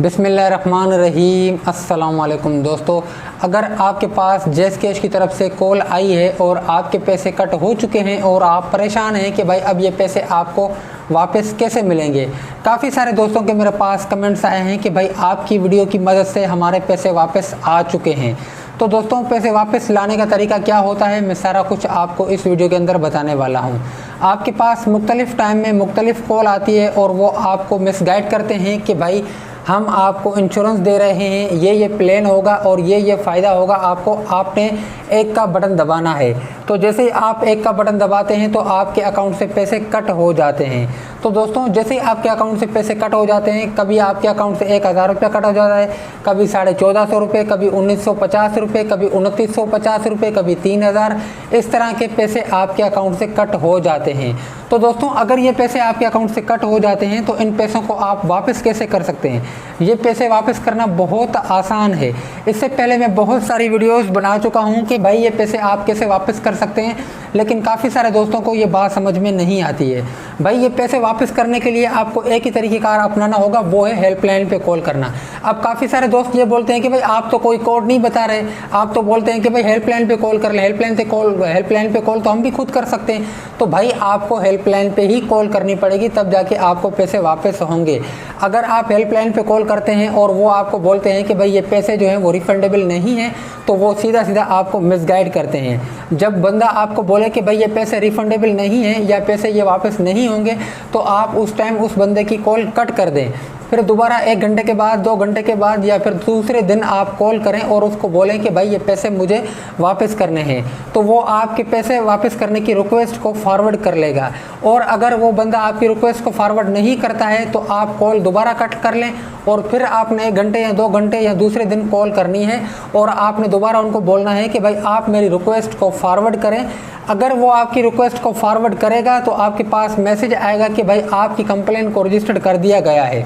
बिस्मिल्लाहिर्रहमानिर्रहीम। अस्सलाम वालेकुम दोस्तों, अगर आपके पास जैज़कैश की तरफ से कॉल आई है और आपके पैसे कट हो चुके हैं और आप परेशान हैं कि भाई अब ये पैसे आपको वापस कैसे मिलेंगे। काफ़ी सारे दोस्तों के मेरे पास कमेंट्स आए हैं कि भाई आपकी वीडियो की मदद से हमारे पैसे वापस आ चुके हैं। तो दोस्तों, पैसे वापस लाने का तरीका क्या होता है, मैं सारा कुछ आपको इस वीडियो के अंदर बताने वाला हूं। आपके पास मुख्तलिफ़ टाइम में मुख्तलिफ़ कॉल आती है और वो आपको मिसगाइड करते हैं कि भाई हम आपको इंश्योरेंस दे रहे हैं, ये प्लान होगा और ये फ़ायदा होगा आपको, आपने एक का बटन दबाना है। तो जैसे ही आप एक का बटन दबाते हैं तो आपके अकाउंट से पैसे कट हो जाते हैं। तो दोस्तों, जैसे ही आपके अकाउंट से पैसे कट हो जाते हैं, कभी आपके अकाउंट से 1000 रुपये कट हो जाता है, कभी 1450 रुपये, कभी 1950 रुपये, कभी 2950 रुपये, कभी 3000, इस तरह के पैसे आपके अकाउंट से कट हो जाते हैं। तो दोस्तों, अगर ये पैसे आपके अकाउंट से कट हो जाते हैं तो इन पैसों को आप वापस कैसे कर सकते हैं। ये पैसे वापस करना बहुत आसान है। इससे पहले मैं बहुत सारी वीडियोस बना चुका हूं कि भाई ये पैसे आप कैसे वापस कर सकते हैं, लेकिन काफ़ी सारे दोस्तों को ये बात समझ में नहीं आती है। भाई ये पैसे वापस करने के लिए आपको एक ही तरीक़ेकार अपनाना होगा, वो है हेल्पलाइन पे कॉल करना। अब काफ़ी सारे दोस्त ये बोलते हैं कि भाई आप तो कोई कोड नहीं बता रहे, आप तो बोलते हैं कि भाई हेल्पलाइन पे कॉल कर लें, हेल्पलाइन पे कॉल तो हम भी खुद कर सकते हैं। तो भाई आपको हेल्पलाइन पे ही कॉल करनी पड़ेगी, तब जाके आपको पैसे वापस होंगे। अगर आप हेल्पलाइन पे कॉल करते हैं और वो आपको बोलते हैं कि भाई ये पैसे जो हैं वो रिफंडेबल नहीं हैं, तो वो सीधा सीधा आपको मिसगाइड करते हैं। जब बंदा आपको बोले कि भाई ये पैसे रिफंडेबल नहीं हैं या पैसे ये वापस नहीं होंगे, तो आप उस टाइम उस बंदे की कॉल कट कर दें। फिर दोबारा 1 घंटे के बाद, 2 घंटे के बाद या फिर दूसरे दिन आप कॉल करें और उसको बोलें कि भाई ये पैसे मुझे वापस करने हैं। तो वो आपके पैसे वापस करने की रिक्वेस्ट को फॉरवर्ड कर लेगा। और अगर वो बंदा आपकी रिक्वेस्ट को फॉरवर्ड नहीं करता है तो आप कॉल दोबारा कट कर लें और फिर आपने 1 घंटे या 2 घंटे या दूसरे दिन कॉल करनी है और आपने दोबारा उनको बोलना है कि भाई आप मेरी रिक्वेस्ट को फॉरवर्ड करें। अगर वो आपकी रिक्वेस्ट को फॉरवर्ड करेगा तो आपके पास मैसेज आएगा कि भाई आपकी कंप्लेन को रजिस्टर्ड कर दिया गया है।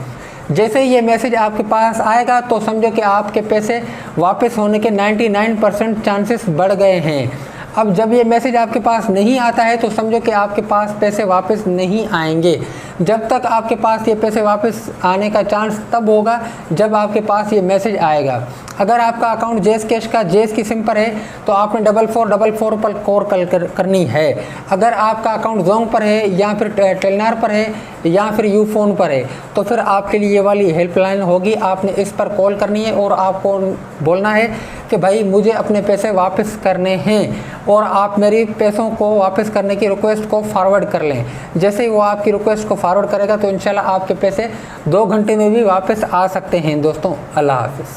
जैसे ही ये मैसेज आपके पास आएगा तो समझो कि आपके पैसे वापस होने के 99% चांसेस बढ़ गए हैं। अब जब ये मैसेज आपके पास नहीं आता है तो समझो कि आपके पास पैसे वापस नहीं आएंगे। जब तक आपके पास ये पैसे वापस आने का चांस तब होगा जब आपके पास ये मैसेज आएगा। अगर आपका अकाउंट जैज़कैश का जैज़ की सिम पर है तो आपने 4444 पर कॉल करनी है। अगर आपका अकाउंट जोंग पर है या फिर टेलनार पर है या फिर यूफोन पर है तो फिर आपके लिए ये वाली हेल्पलाइन होगी, आपने इस पर कॉल करनी है और आपको बोलना है कि भाई मुझे अपने पैसे वापस करने हैं और आप मेरी पैसों को वापस करने की रिक्वेस्ट को फॉरवर्ड कर लें। जैसे ही वो आपकी रिक्वेस्ट को फॉरवर्ड करेगा तो इंशाल्लाह आपके पैसे 2 घंटे में भी वापस आ सकते हैं। दोस्तों, अल्लाह हाफ़िज़।